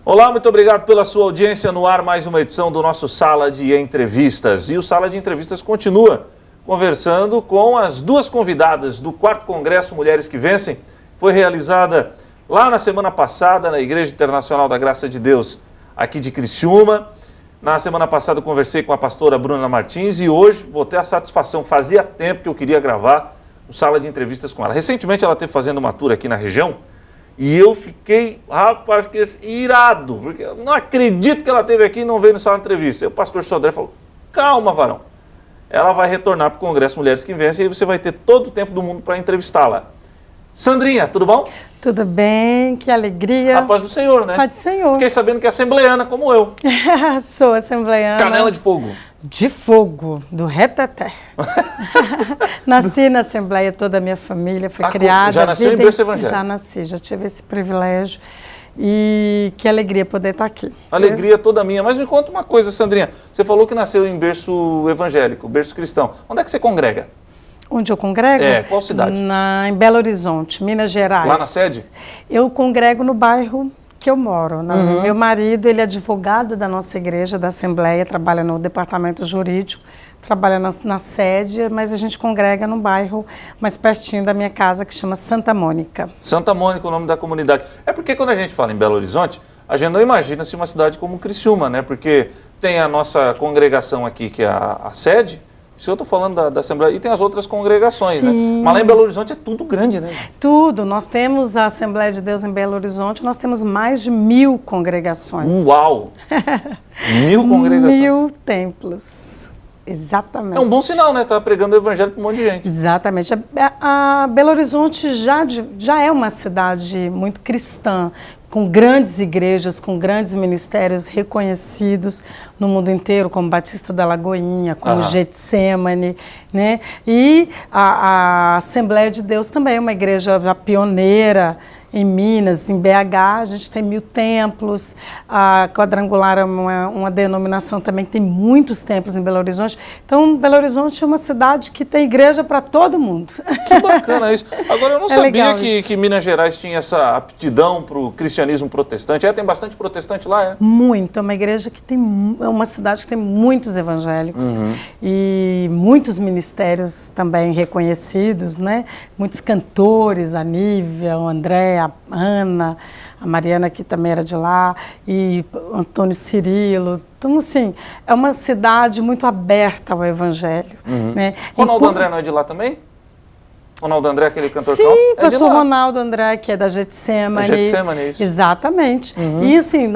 Olá, muito obrigado pela sua audiência. No ar, mais uma edição do nosso Sala de Entrevistas. E o Sala de Entrevistas continua conversando com as duas convidadas do 4º Congresso Mulheres que Vencem. Foi realizada lá na semana passada na Igreja Internacional da Graça de Deus, aqui de Criciúma. Na semana passada eu conversei com a pastora Bruna Martins e hoje vou ter a satisfação, fazia tempo que eu queria gravar o Sala de Entrevistas com ela. Recentemente ela esteve fazendo uma tour aqui na região e eu fiquei, rapaz, irado, porque eu não acredito que ela esteve aqui e não veio no Sala de Entrevista. E o pastor Sodré falou, calma, varão, ela vai retornar para o Congresso Mulheres que Vencem e você vai ter todo o tempo do mundo para entrevistá-la. Sandrinha, tudo bom? Tudo bem, que alegria. A paz do Senhor, né? Paz do Senhor. Fiquei sabendo que é assembleiana, como eu. Sou assembleiana. Canela de fogo. De fogo, do reteté. Nasci na Assembleia, toda a minha família foi criada. Já nasceu em berço evangélico? Já nasci, já tive esse privilégio. E que alegria poder estar aqui. Alegria toda minha. Mas me conta uma coisa, Sandrinha. Você falou que nasceu em berço evangélico, berço cristão. Onde é que você congrega? Onde eu congrego? Qual cidade? Em Belo Horizonte, Minas Gerais. Lá na sede? Eu congrego no bairro que eu moro. Meu marido, ele é advogado da nossa igreja, da Assembleia, trabalha no departamento jurídico, trabalha na sede, mas a gente congrega num bairro mais pertinho da minha casa, que chama Santa Mônica. Santa Mônica, o nome da comunidade. É porque quando a gente fala em Belo Horizonte, a gente não imagina-se uma cidade como Criciúma, né? Porque tem a nossa congregação aqui, que é a sede. Se eu estou falando da Assembleia, e tem as outras congregações, Sim. né? Mas lá em Belo Horizonte é tudo grande, né? Tudo. Nós temos a Assembleia de Deus em Belo Horizonte, nós temos mais de 1000 congregações. Uau! 1000 congregações. 1000 templos. Exatamente. É um bom sinal, né? Tá pregando o evangelho para um monte de gente. Exatamente. A Belo Horizonte já é uma cidade muito cristã, com grandes igrejas, com grandes ministérios reconhecidos no mundo inteiro, como Batista da Lagoinha, como Getsemane, né? E a Assembleia de Deus também é uma igreja já pioneira em Minas, em BH, a gente tem 1000 templos, a Quadrangular é uma denominação também que tem muitos templos em Belo Horizonte. Então, Belo Horizonte é uma cidade que tem igreja para todo mundo. Que bacana isso. Agora, eu não sabia que Minas Gerais tinha essa aptidão para o cristianismo protestante. Tem bastante protestante lá, é? Muito, é uma igreja que é uma cidade que tem muitos evangélicos e muitos ministérios também reconhecidos, né? Muitos cantores, a Nívia, o André, a Ana, a Mariana, que também era de lá, e Antônio Cirilo. Então, assim, é uma cidade muito aberta ao evangelho. Né? Ronaldo André não é de lá também? Ronaldo André, aquele cantor Sim, é pastor Ronaldo André, que é da Getsemane. Getsemane, isso. Exatamente. E assim,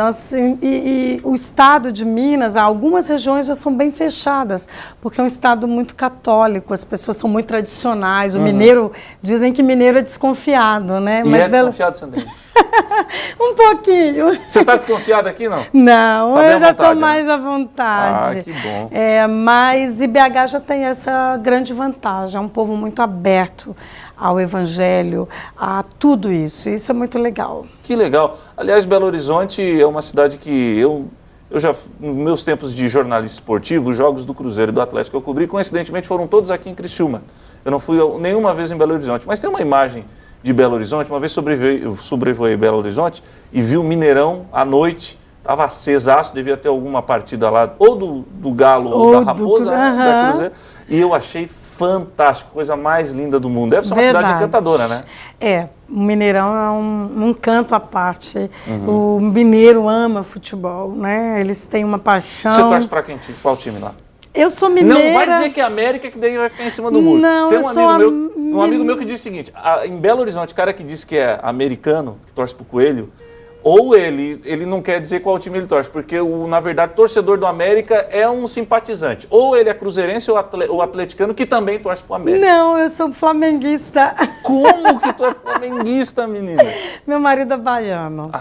o estado de Minas, algumas regiões já são bem fechadas, porque é um estado muito católico, as pessoas são muito tradicionais. O mineiro, dizem que mineiro é desconfiado, né? E é desconfiado, Sandrinha? Um pouquinho. Você está desconfiada aqui, não? Não, tá eu já vontade, sou mais à vontade. Ah, que bom. Mas IBH já tem essa grande vantagem, é um povo muito aberto ao evangelho, a tudo isso. Isso é muito legal. Que legal. Aliás, Belo Horizonte é uma cidade que eu já, nos meus tempos de jornalista esportivo, os jogos do Cruzeiro e do Atlético que eu cobri, coincidentemente foram todos aqui em Criciúma. Eu não fui nenhuma vez em Belo Horizonte, mas tem uma imagem de Belo Horizonte. Uma vez eu sobrevoei Belo Horizonte e vi o Mineirão à noite, estava acesaço, devia ter alguma partida lá, ou do Galo ou da Raposa, da Cruzeiro, e eu achei fantástico, coisa mais linda do mundo. Deve ser uma cidade encantadora, né? O Mineirão é um canto à parte. O mineiro ama futebol, né? Eles têm uma paixão. Você torce para qual time lá? Eu sou mineira. Não vai dizer que é América, que daí vai ficar em cima do muro. Não, tem um amigo meu que diz o seguinte, em Belo Horizonte, o cara que diz que é americano, que torce pro Coelho, ou ele não quer dizer qual time ele torce, porque, na verdade, o torcedor do América é um simpatizante. Ou ele é cruzeirense ou atleticano, que também torce pro América. Não, eu sou flamenguista. Como que tu é flamenguista, menina? Meu marido é baiano.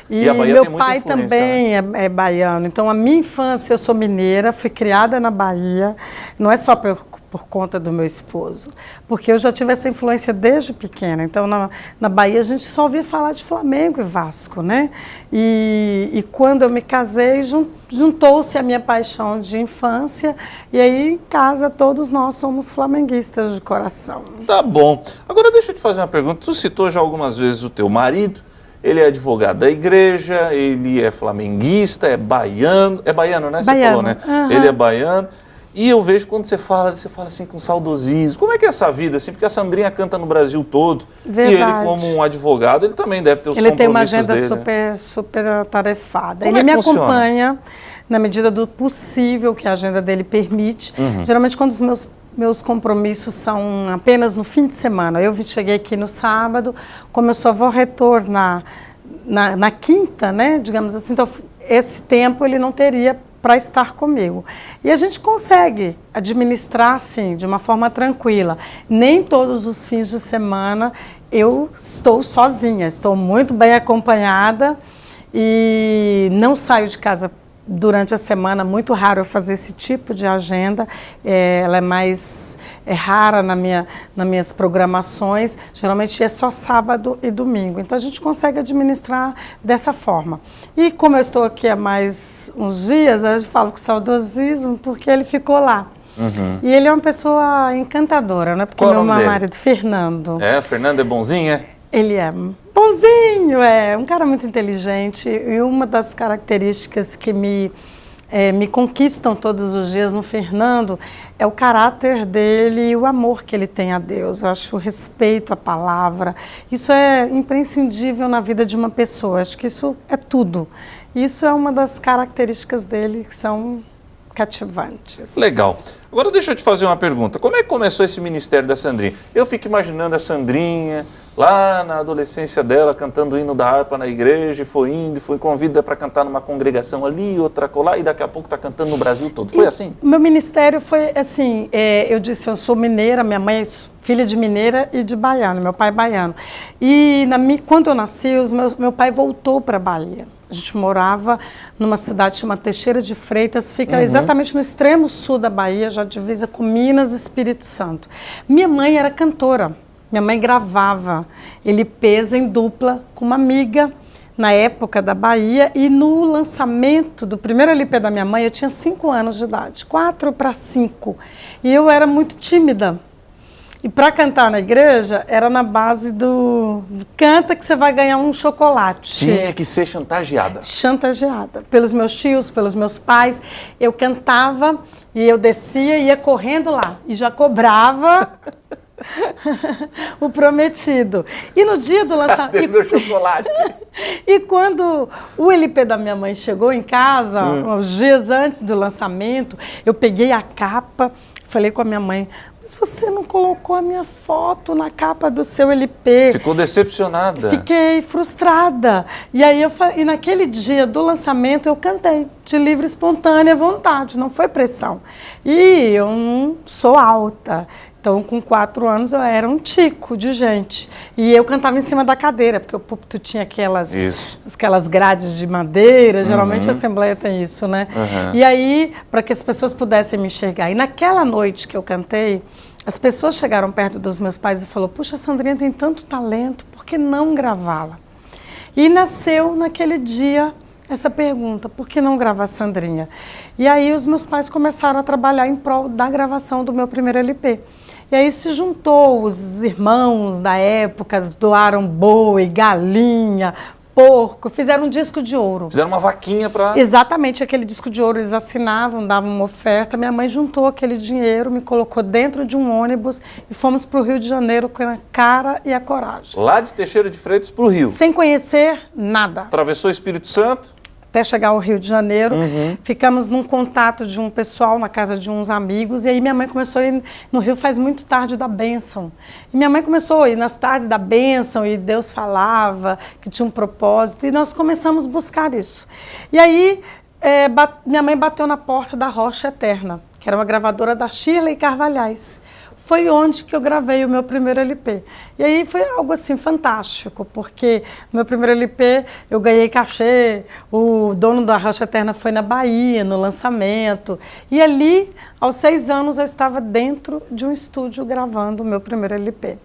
E a Bahia meu tem muita pai influência, também é baiano. Então, a minha infância, eu sou mineira, fui criada na Bahia. Não é só por conta do meu esposo, porque eu já tive essa influência desde pequena. Então, na Bahia, a gente só ouvia falar de Flamengo e Vasco, né? E quando eu me casei, juntou-se a minha paixão de infância, e aí, em casa, todos nós somos flamenguistas de coração. Tá bom. Agora, deixa eu te fazer uma pergunta. Tu citou já algumas vezes o teu marido, Ele é advogado da igreja, ele é flamenguista, é baiano, né? Você Baiano. falou, né? Uhum. Ele é baiano. E eu vejo quando você fala assim com saudosismo. Como é que é essa vida, assim? Porque a Sandrinha canta no Brasil todo. Verdade. E ele, como um advogado, ele também deve ter os Ele compromissos tem uma agenda dele, super atarefada. Como Ele é me que funciona? acompanha na medida do possível que a agenda dele permite. Geralmente, quando os meus compromissos são apenas no fim de semana. Eu cheguei aqui no sábado, como eu só vou retornar na quinta, né, digamos assim, então esse tempo ele não teria para estar comigo. E a gente consegue administrar, assim, de uma forma tranquila. Nem todos os fins de semana eu estou sozinha, estou muito bem acompanhada e não saio de casa durante a semana. Muito raro eu fazer esse tipo de agenda, ela é mais rara nas minhas programações, geralmente é só sábado e domingo, então a gente consegue administrar dessa forma. E como eu estou aqui há mais uns dias, eu falo com saudosismo, porque ele ficou lá. E ele é uma pessoa encantadora, né? Porque Qual é o meu nome dele? marido, Fernando. o Fernando é bonzinho, é? Ele é bonzinho, é um cara muito inteligente, e uma das características que me conquistam todos os dias no Fernando é o caráter dele e o amor que ele tem a Deus. Eu acho o respeito à palavra, isso é imprescindível na vida de uma pessoa, acho que isso é tudo. Isso é uma das características dele que são cativantes. Legal. Agora deixa eu te fazer uma pergunta. Como é que começou esse ministério da Sandrinha? Eu fico imaginando a Sandrinha lá na adolescência dela cantando o hino da harpa na igreja, e foi convidada para cantar numa congregação ali, outra colar, e daqui a pouco está cantando no Brasil todo. Foi assim? Meu ministério foi assim, eu disse, eu sou mineira, minha mãe é filha de mineira e de baiano, meu pai é baiano. E quando eu nasci, meu pai voltou para a Bahia. A gente morava numa cidade chamada Teixeira de Freitas, fica exatamente no extremo sul da Bahia, já divisa com Minas e Espírito Santo. Minha mãe era cantora, minha mãe gravava LPs em dupla com uma amiga na época da Bahia, e no lançamento do primeiro LP da minha mãe, eu tinha 5 anos de idade, 4 para 5, e eu era muito tímida. E para cantar na igreja, era na base do canta que você vai ganhar um chocolate. Tinha que ser chantageada. Chantageada. Pelos meus tios, pelos meus pais. Eu cantava e eu descia e ia correndo lá. E já cobrava o prometido. E no dia do lançamento... Meu chocolate. E quando o LP da minha mãe chegou em casa, uns dias antes do lançamento, eu peguei a capa, falei com a minha mãe, mas você não colocou a minha foto na capa do seu LP. Ficou decepcionada. Fiquei frustrada. E aí e naquele dia do lançamento eu cantei de livre, espontânea vontade, não foi pressão. E eu não sou alta. Então, com 4 anos, eu era um tico de gente. E eu cantava em cima da cadeira, porque o púlpito tinha aquelas grades de madeira. Geralmente a Assembleia tem isso, né? E aí, para que as pessoas pudessem me enxergar. E naquela noite que eu cantei, as pessoas chegaram perto dos meus pais e falaram, puxa, a Sandrinha tem tanto talento, por que não gravá-la? E nasceu naquele dia essa pergunta, por que não gravar a Sandrinha? E aí os meus pais começaram a trabalhar em prol da gravação do meu primeiro LP. E aí se juntou os irmãos da época, doaram boi, galinha, porco, fizeram um disco de ouro. Fizeram uma vaquinha para... Exatamente, aquele disco de ouro eles assinavam, davam uma oferta. Minha mãe juntou aquele dinheiro, me colocou dentro de um ônibus e fomos para o Rio de Janeiro com a cara e a coragem. Lá de Teixeira de Freitas para o Rio. Sem conhecer nada. Atravessou o Espírito Santo. Até chegar ao Rio de Janeiro, ficamos num contato de um pessoal na casa de uns amigos, e aí minha mãe começou a ir no Rio, faz muito tarde da bênção. E minha mãe começou a ir nas tardes da bênção, e Deus falava que tinha um propósito, e nós começamos a buscar isso. E aí minha mãe bateu na porta da Rocha Eterna, que era uma gravadora da Shirley Carvalhais. Foi onde que eu gravei o meu primeiro LP. E aí foi algo assim fantástico, porque no meu primeiro LP eu ganhei cachê, o dono da Rocha Eterna foi na Bahia, no lançamento. E ali, aos 6 anos, eu estava dentro de um estúdio gravando o meu primeiro LP.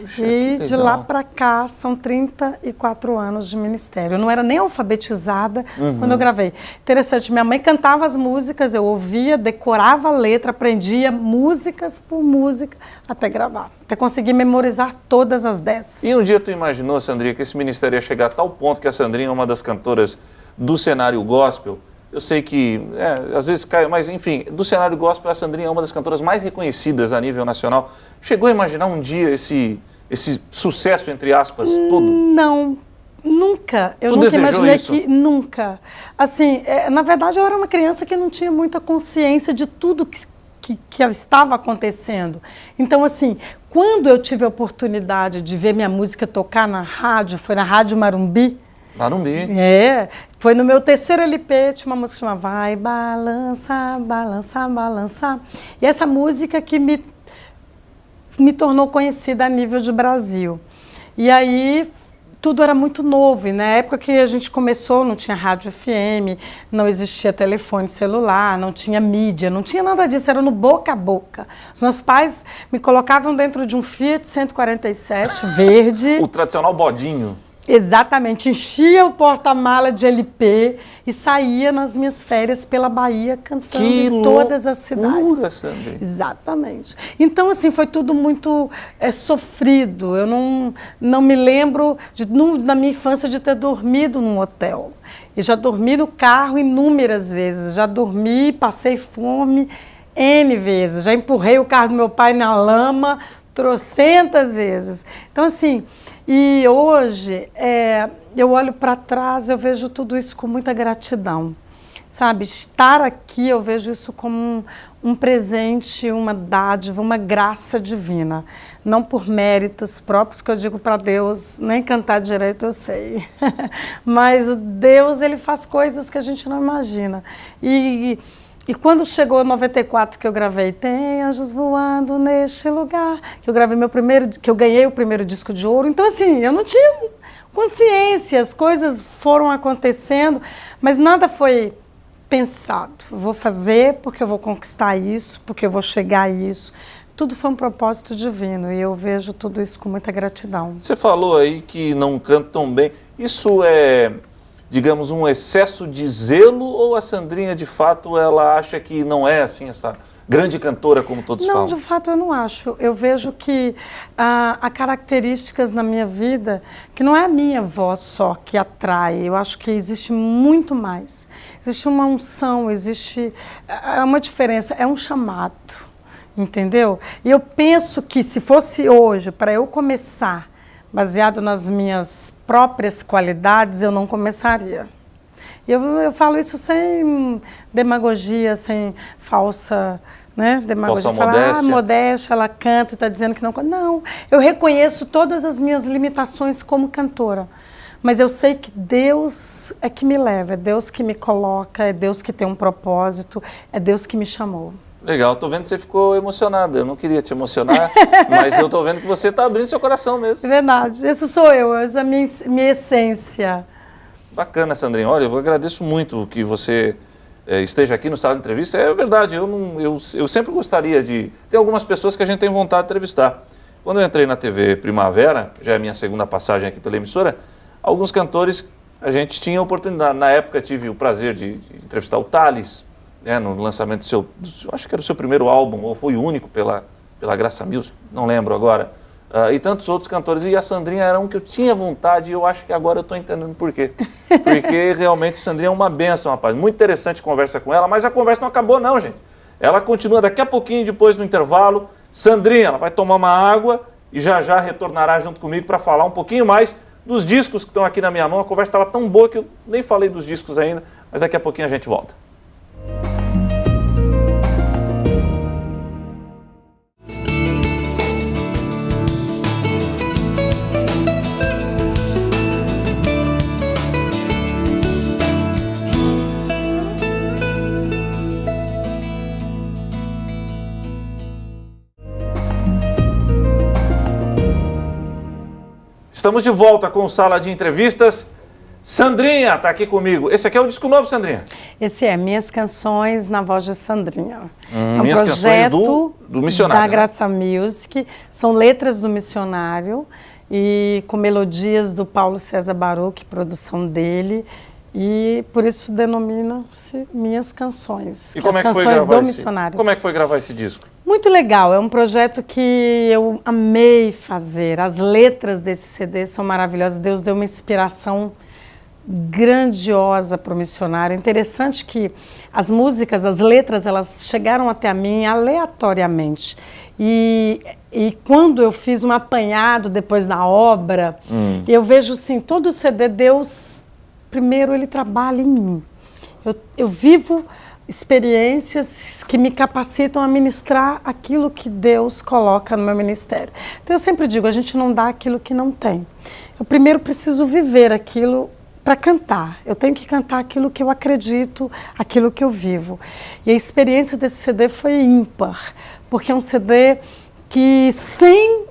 Puxa, E que de legal. lá para cá são 34 anos de ministério. Eu não era nem alfabetizada quando eu gravei. Interessante, minha mãe cantava as músicas, eu ouvia, decorava a letra, aprendia músicas por música até gravar. Até conseguir memorizar todas as 10. E um dia tu imaginou, Sandrinha, que esse ministério ia chegar a tal ponto que a Sandrinha é uma das cantoras do cenário gospel? Eu sei que às vezes cai, mas enfim, do cenário gospel a Sandrinha é uma das cantoras mais reconhecidas a nível nacional. Chegou a imaginar um dia esse sucesso, entre aspas, todo? Não, nunca. Eu Tu nunca desejou imaginei isso? que. Nunca. Assim, na verdade, eu era uma criança que não tinha muita consciência de tudo que estava acontecendo. Então, assim, quando eu tive a oportunidade de ver minha música tocar na rádio, foi na Rádio Marumbi. Marumbi. Foi no meu terceiro LP, tinha uma música que chama Vai Balança, Balança, Balança. E essa música que me tornou conhecida a nível de Brasil. E aí tudo era muito novo, e na época que a gente começou não tinha rádio FM, não existia telefone celular, não tinha mídia, não tinha nada disso, era no boca a boca. Os meus pais me colocavam dentro de um Fiat 147 verde. O tradicional bodinho. Exatamente, enchia o porta-mala de LP e saía nas minhas férias pela Bahia cantando em todas as cidades. Sandrinha. Exatamente. Então, assim, foi tudo muito sofrido. Eu não me lembro, na minha infância, de ter dormido num hotel. Eu já dormi no carro inúmeras vezes, já dormi, passei fome N vezes, já empurrei o carro do meu pai na lama trocentas vezes. Então, assim, e hoje eu olho para trás, eu vejo tudo isso com muita gratidão, sabe? Estar aqui, eu vejo isso como um presente, uma dádiva, uma graça divina. Não por méritos próprios, que eu digo para Deus, nem cantar direito eu sei. Mas o Deus, ele faz coisas que a gente não imagina. E quando chegou 94 que eu gravei Tem Anjos Voando Neste Lugar, que eu ganhei o primeiro disco de ouro, então assim, eu não tinha consciência, as coisas foram acontecendo, mas nada foi pensado. Eu vou fazer porque eu vou conquistar isso, porque eu vou chegar a isso. Tudo foi um propósito divino e eu vejo tudo isso com muita gratidão. Você falou aí que não canta tão bem. Isso é, digamos, um excesso de zelo ou a Sandrinha, de fato, ela acha que não é assim essa grande cantora como todos falam? Não, de fato eu não acho. Eu vejo que há características na minha vida que não é a minha voz só que atrai. Eu acho que existe muito mais. Existe uma unção, existe uma diferença, é um chamado, entendeu? E eu penso que se fosse hoje para eu começar baseado nas minhas próprias qualidades, eu não começaria. Eu falo isso sem demagogia, sem falsa, né, demagogia. Falsa Falar, modéstia. Modéstia, ela canta e está dizendo que não. Não, eu reconheço todas as minhas limitações como cantora. Mas eu sei que Deus é que me leva, é Deus que me coloca, é Deus que tem um propósito, é Deus que me chamou. Legal, tô vendo que você ficou emocionada. Eu não queria te emocionar, mas eu tô vendo que você está abrindo seu coração mesmo. É verdade, esse sou eu, essa é a minha essência. Bacana, Sandrinha. Olha, eu agradeço muito que você esteja aqui no Sala de Entrevista. É verdade, eu sempre gostaria de... Tem algumas pessoas que a gente tem vontade de entrevistar. Quando eu entrei na TV Primavera, já é a minha segunda passagem aqui pela emissora, alguns cantores a gente tinha oportunidade. Na época tive o prazer de entrevistar o Thales, no lançamento do seu, acho que era o seu primeiro álbum, ou foi o único pela Graça Music, não lembro agora, e tantos outros cantores, e a Sandrinha era um que eu tinha vontade, e eu acho que agora eu estou entendendo por quê. Porque realmente a Sandrinha é uma bênção, rapaz, muito interessante conversa com ela, mas a conversa não acabou não, gente. Ela continua daqui a pouquinho, depois do intervalo. Sandrinha, ela vai tomar uma água e já já retornará junto comigo para falar um pouquinho mais dos discos que estão aqui na minha mão. A conversa estava tão boa que eu nem falei dos discos ainda, mas daqui a pouquinho a gente volta. Estamos de volta com o Sala de Entrevistas. Sandrinha está aqui comigo. Esse aqui é o disco novo, Sandrinha? Esse é Minhas Canções na Voz de Sandrinha. É um Minhas Canções do Missionário. Da Graça Music. São letras do missionário e com melodias do Paulo César Baruch, produção dele. E por isso denomina-se Minhas Canções. E como é que foi gravar missionário. Como é que foi gravar esse disco? Muito legal, é um projeto que eu amei fazer. As letras desse CD são maravilhosas. Deus deu uma inspiração grandiosa para o missionário. É interessante que as músicas, as letras, elas chegaram até mim aleatoriamente. E quando eu fiz um apanhado depois da obra, eu vejo assim, todo o CD, Deus, primeiro, ele trabalha em mim. Eu vivo experiências que me capacitam a ministrar aquilo que Deus coloca no meu ministério. Então eu sempre digo, a gente não dá aquilo que não tem. Eu primeiro preciso viver aquilo para cantar. Eu tenho que cantar aquilo que eu acredito, aquilo que eu vivo. E a experiência desse CD foi ímpar, porque é um CD que, sem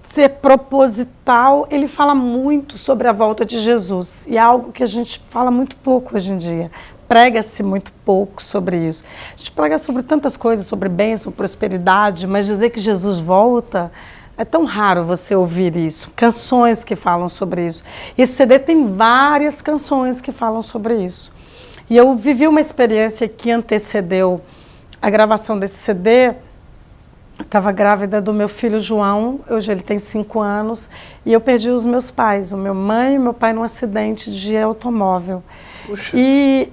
ser proposital, ele fala muito sobre a volta de Jesus. E é algo que a gente fala muito pouco hoje em dia. Prega-se muito pouco sobre isso. A gente prega sobre tantas coisas, sobre bênção, prosperidade, mas dizer que Jesus volta, é tão raro você ouvir isso. Canções que falam sobre isso. E esse CD tem várias canções que falam sobre isso. E eu vivi uma experiência que antecedeu a gravação desse CD. Eu estava grávida do meu filho João, hoje ele tem 5 anos, e eu perdi os meus pais, a minha mãe e meu pai, num acidente de automóvel. Puxa. E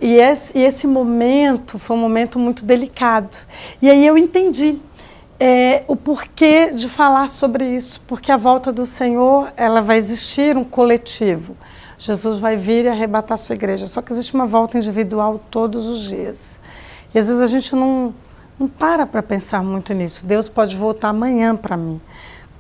esse momento foi um momento muito delicado. E aí eu entendi o porquê de falar sobre isso, porque a volta do Senhor, ela vai existir um coletivo. Jesus vai vir e arrebatar a sua igreja, só que existe uma volta individual todos os dias. E às vezes a gente não para pensar muito nisso. Deus pode voltar amanhã para mim.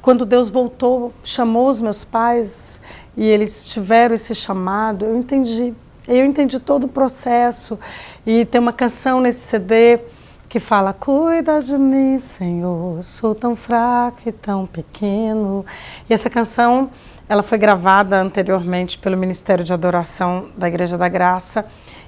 Quando Deus voltou, chamou os meus pais e eles tiveram esse chamado, eu entendi. Eu entendi todo o processo. E tem uma canção nesse CD que fala: cuida de mim, Senhor, sou tão fraco e tão pequeno. E essa canção, ela foi gravada anteriormente pelo Ministério de Adoração da Igreja da Graça.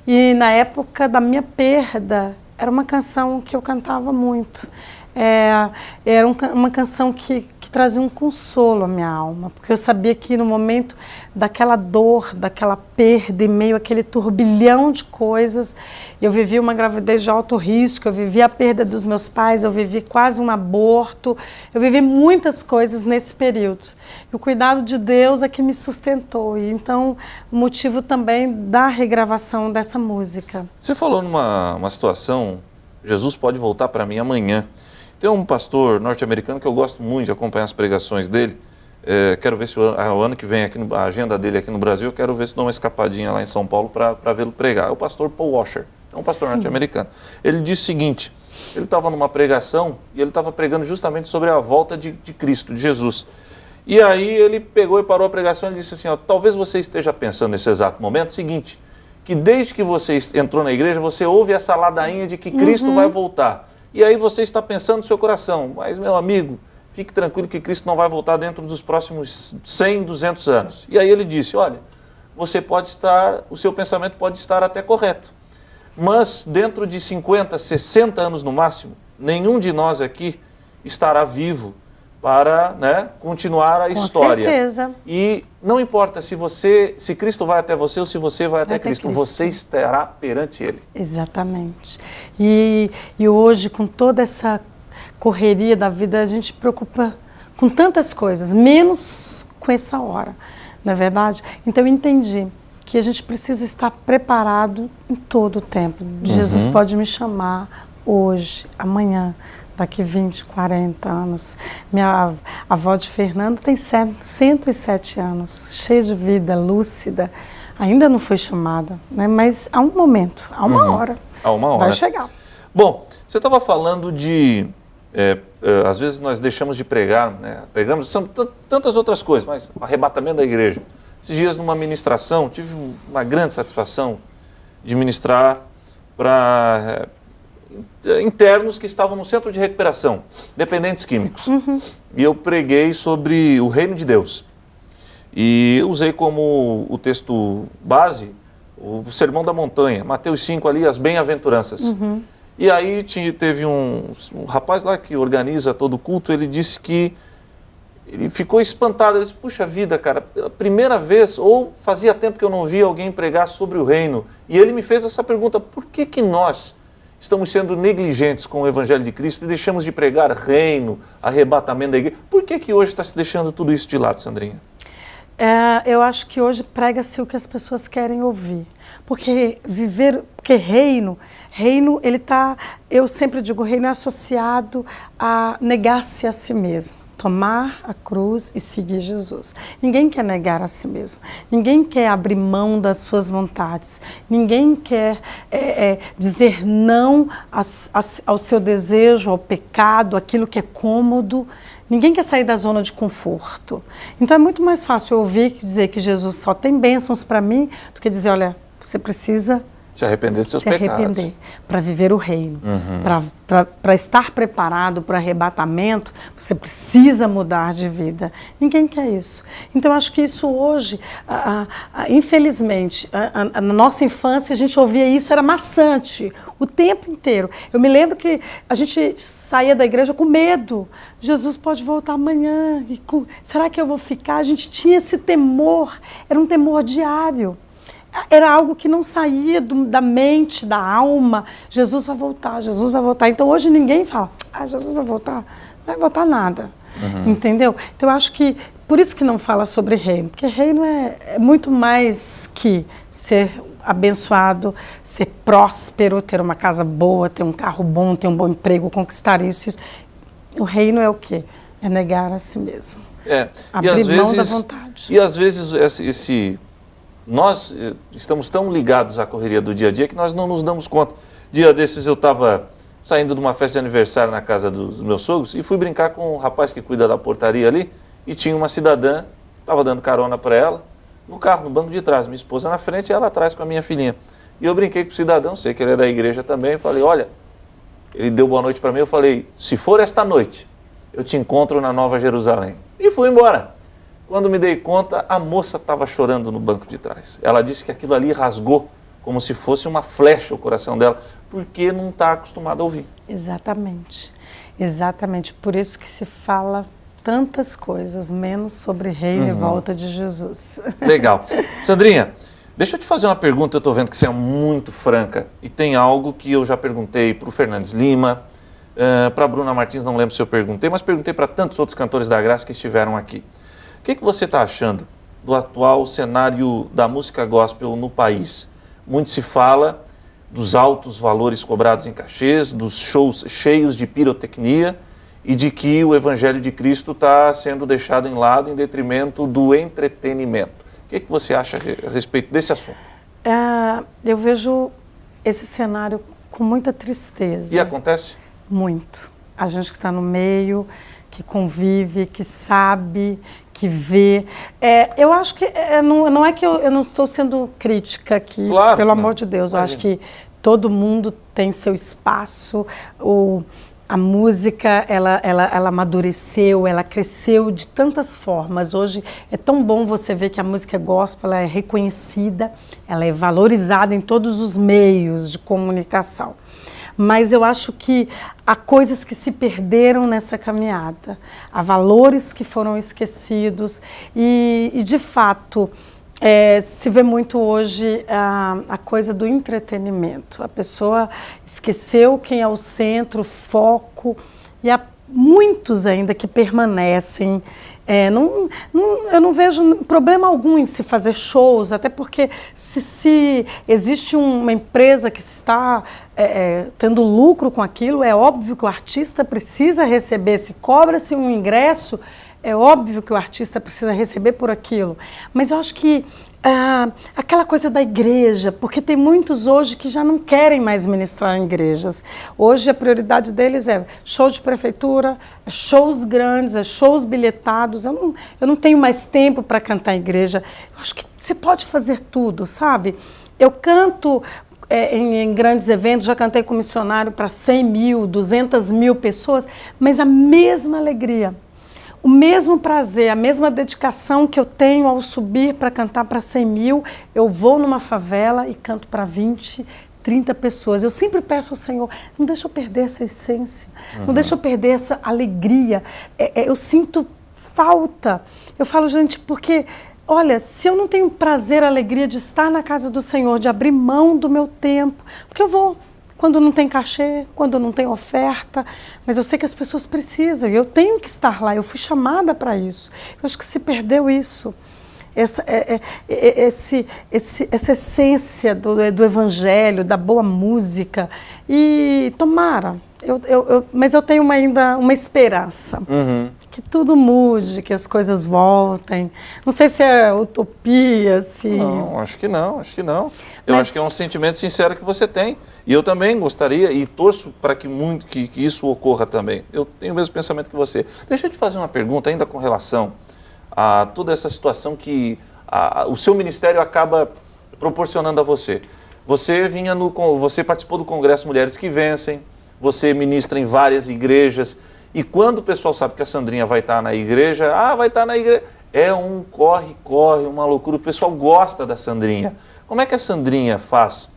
E na época da minha perda, era uma canção que eu cantava muito. Era uma canção que trazia um consolo à minha alma, porque eu sabia que no momento daquela dor, daquela perda, em meio àquele turbilhão de coisas, eu vivi uma gravidez de alto risco, eu vivi a perda dos meus pais, eu vivi quase um aborto, eu vivi muitas coisas nesse período. E o cuidado de Deus é que me sustentou, e então o motivo também da regravação dessa música. Você falou numa situação, Jesus pode voltar para mim amanhã. Tem um pastor norte-americano que eu gosto muito de acompanhar as pregações dele. Quero ver se o ano que vem, a agenda dele aqui no Brasil, eu quero ver se dou uma escapadinha lá em São Paulo para vê-lo pregar. É o pastor Paul Washer, é um pastor norte-americano. Ele disse o seguinte, ele estava numa pregação e ele estava pregando justamente sobre a volta de Cristo, de Jesus. E aí ele pegou e parou a pregação e disse assim, ó, talvez você esteja pensando nesse exato momento o seguinte, que desde que você entrou na igreja, você ouve essa ladainha de que Cristo vai voltar. E aí você está pensando no seu coração, mas meu amigo, fique tranquilo que Cristo não vai voltar dentro dos próximos 100, 200 anos. E aí ele disse, olha, o seu pensamento pode estar até correto, mas dentro de 50, 60 anos no máximo, nenhum de nós aqui estará vivo para, né, continuar a história. Com certeza. E não importa se Cristo vai até você ou se você vai até Cristo, você estará perante Ele. Exatamente. E hoje, com toda essa correria da vida, a gente se preocupa com tantas coisas, menos com essa hora, não é verdade? Então eu entendi que a gente precisa estar preparado em todo o tempo. Jesus pode me chamar hoje, amanhã, daqui 20, 40 anos. Minha avó de Fernando tem 107 anos, cheia de vida, lúcida. Ainda não foi chamada, né? Mas há um momento, há uma hora. Há uma hora. Vai chegar. Bom, você estava falando de... às vezes nós deixamos de pregar, né? Pregamos, são tantas outras coisas, mas o arrebatamento da igreja. Esses dias numa ministração, tive uma grande satisfação de ministrar para... internos que estavam no centro de recuperação, dependentes químicos. E eu preguei sobre o reino de Deus. E eu usei como o texto base o Sermão da Montanha, Mateus 5 ali, as bem-aventuranças. E aí teve um rapaz lá que organiza todo o culto, ele disse que ele ficou espantado, ele disse, puxa vida, cara, pela primeira vez, ou fazia tempo que eu não via alguém pregar sobre o reino, e ele me fez essa pergunta, por que que nós estamos sendo negligentes com o Evangelho de Cristo e deixamos de pregar reino, arrebatamento da igreja? Por que que hoje está se deixando tudo isso de lado, Sandrinha? Eu acho que hoje prega-se o que as pessoas querem ouvir, porque reino, ele está, eu sempre digo, reino é associado a negar-se a si mesmo. Tomar a cruz e seguir Jesus. Ninguém quer negar a si mesmo. Ninguém quer abrir mão das suas vontades. Ninguém quer dizer não ao seu desejo, ao pecado, aquilo que é cômodo. Ninguém quer sair da zona de conforto. Então é muito mais fácil eu ouvir dizer que Jesus só tem bênçãos para mim do que dizer, olha, você precisa se arrepender dos seus pecados. Para viver o reino, para estar preparado para o arrebatamento, você precisa mudar de vida. Ninguém quer isso. Então, acho que isso hoje, infelizmente, na nossa infância, a gente ouvia isso, era maçante, o tempo inteiro. Eu me lembro que a gente saía da igreja com medo. Jesus pode voltar amanhã. Será que eu vou ficar? A gente tinha esse temor, era um temor diário. Era algo que não saía da mente, da alma. Jesus vai voltar, Jesus vai voltar. Então hoje ninguém fala, Jesus vai voltar. Não vai voltar nada. Entendeu? Então eu acho que, por isso que não fala sobre reino. Porque reino é muito mais que ser abençoado, ser próspero, ter uma casa boa, ter um carro bom, ter um bom emprego, conquistar isso. O reino é o quê? É negar a si mesmo. Abrir mão da vontade. E às vezes nós estamos tão ligados à correria do dia a dia que nós não nos damos conta. Dia desses eu estava saindo de uma festa de aniversário na casa dos meus sogros e fui brincar com um rapaz que cuida da portaria ali e tinha uma cidadã, estava dando carona para ela, no carro, no banco de trás, minha esposa na frente e ela atrás com a minha filhinha. E eu brinquei com o cidadão, sei que ele é da igreja também, falei, olha, ele deu boa noite para mim, eu falei, se for esta noite, eu te encontro na Nova Jerusalém. E fui embora. Quando me dei conta, a moça estava chorando no banco de trás. Ela disse que aquilo ali rasgou como se fosse uma flecha o coração dela, porque não está acostumada a ouvir. Exatamente. Exatamente. Por isso que se fala tantas coisas, menos sobre reino e volta de Jesus. Legal. Sandrinha, deixa eu te fazer uma pergunta, eu estou vendo que você é muito franca, e tem algo que eu já perguntei para o Fernandes Lima, para a Bruna Martins, não lembro se eu perguntei, mas perguntei para tantos outros cantores da graça que estiveram aqui. O que você está achando do atual cenário da música gospel no país? Muito se fala dos altos valores cobrados em cachês, dos shows cheios de pirotecnia e de que o Evangelho de Cristo está sendo deixado em lado em detrimento do entretenimento. O que você acha a respeito desse assunto? Eu vejo esse cenário com muita tristeza. E acontece? Muito. A gente que está no meio, que convive, que sabe, que vê. Eu acho que não é que eu não estou sendo crítica aqui, claro, pelo amor de Deus. Eu acho que todo mundo tem seu espaço. A música, ela amadureceu, ela cresceu de tantas formas. Hoje é tão bom você ver que a música gospel ela é reconhecida, ela é valorizada em todos os meios de comunicação. Mas eu acho que há coisas que se perderam nessa caminhada, há valores que foram esquecidos e de fato, se vê muito hoje a coisa do entretenimento. A pessoa esqueceu quem é o centro, o foco, e há muitos ainda que permanecem. Eu não vejo problema algum em se fazer shows, até porque se existe uma empresa que está tendo lucro com aquilo, é óbvio que o artista precisa receber. Se cobra-se um ingresso, é óbvio que o artista precisa receber por aquilo. Mas eu acho que aquela coisa da igreja, porque tem muitos hoje que já não querem mais ministrar em igrejas. Hoje a prioridade deles é show de prefeitura, shows grandes, shows bilhetados. Eu não tenho mais tempo para cantar em igreja. Eu acho que você pode fazer tudo, sabe? Eu canto em grandes eventos, já cantei com missionário para 100 mil, 200 mil pessoas, mas a mesma alegria. o mesmo prazer, a mesma dedicação que eu tenho ao subir para cantar para 100 mil, eu vou numa favela e canto para 20, 30 pessoas. Eu sempre peço ao Senhor, não deixa eu perder essa essência, não deixa eu perder essa alegria. Eu sinto falta. Eu falo, gente, porque, olha, se eu não tenho prazer, alegria de estar na casa do Senhor, de abrir mão do meu tempo, porque eu vou quando não tem cachê, quando não tem oferta, mas eu sei que as pessoas precisam, eu tenho que estar lá, eu fui chamada para isso. Eu acho que se perdeu isso, essa essência do evangelho, da boa música, e tomara, mas eu tenho ainda uma esperança. Que tudo mude, que as coisas voltem. Não sei se é utopia, se... Não, acho que não, acho que não. Eu acho que é um sentimento sincero que você tem. E eu também gostaria e torço para que isso ocorra também. Eu tenho o mesmo pensamento que você. Deixa eu te fazer uma pergunta ainda com relação a toda essa situação que o seu ministério acaba proporcionando a você. Você participou do Congresso Mulheres que Vencem, você ministra em várias igrejas. E quando o pessoal sabe que a Sandrinha vai estar na igreja, vai estar na igreja, é um corre-corre, uma loucura. O pessoal gosta da Sandrinha. Como é que a Sandrinha faz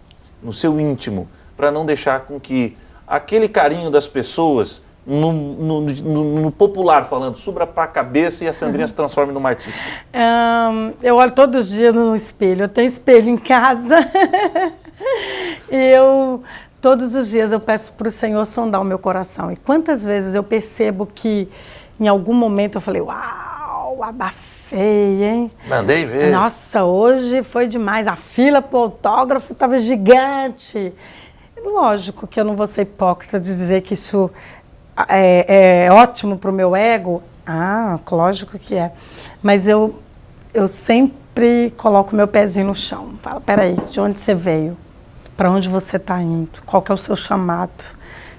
no seu íntimo para não deixar com que aquele carinho das pessoas, no popular falando, suba para a cabeça e a Sandrinha se transforme numa artista? Eu olho todos os dias no espelho. Eu tenho espelho em casa. Todos os dias eu peço para o Senhor sondar o meu coração. E quantas vezes eu percebo que em algum momento eu falei, uau, abafei, hein? Mandei ver. Nossa, hoje foi demais. A fila para o autógrafo estava gigante. Lógico que eu não vou ser hipócrita de dizer que isso é ótimo para o meu ego. Lógico que é. Mas eu sempre coloco meu pezinho no chão. Falo, peraí, de onde você veio? Para onde você está indo, qual que é o seu chamado,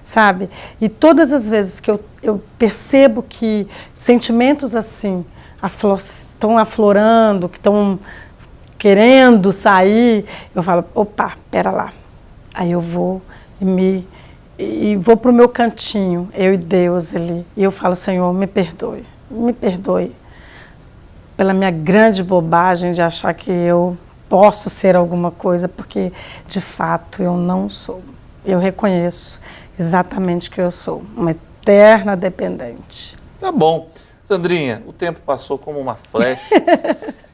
sabe? E todas as vezes que eu percebo que sentimentos assim estão aflorando, que estão querendo sair, eu falo, opa, pera lá. Aí eu vou e vou para o meu cantinho, eu e Deus ali, e eu falo, Senhor, me perdoe pela minha grande bobagem de achar que eu posso ser alguma coisa, porque de fato eu não sou. Eu reconheço exatamente que eu sou, uma eterna dependente. Tá bom. Sandrinha, o tempo passou como uma flecha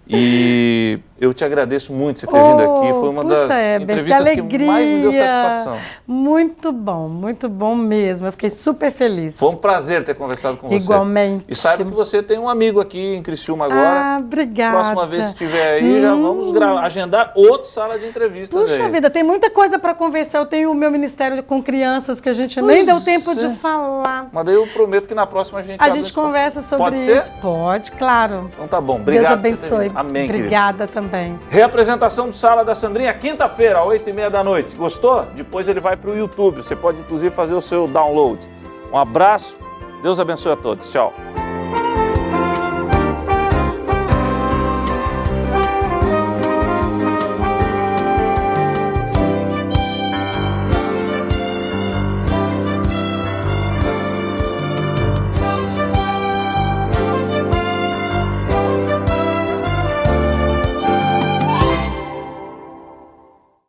e eu te agradeço muito você ter vindo aqui. Foi uma das entrevistas que mais me deu satisfação. Muito bom mesmo. Eu fiquei super feliz. Foi um prazer ter conversado com você. Igualmente. E saiba que você tem um amigo aqui em Criciúma agora. Obrigada. Próxima vez que estiver aí, já vamos agendar outra sala de entrevistas. Puxa vida, tem muita coisa para conversar. Eu tenho o meu ministério com crianças que a gente nem deu tempo de falar. Mas daí eu prometo que na próxima a gente conversa sobre Pode isso. ser? Pode, claro. Então tá bom. Obrigado. Deus abençoe. Amém, Obrigada também. Reapresentação do Sala da Sandrinha, quinta-feira, às 8h30 da noite. Gostou? Depois ele vai para o YouTube. Você pode, inclusive, fazer o seu download. Um abraço. Deus abençoe a todos. Tchau.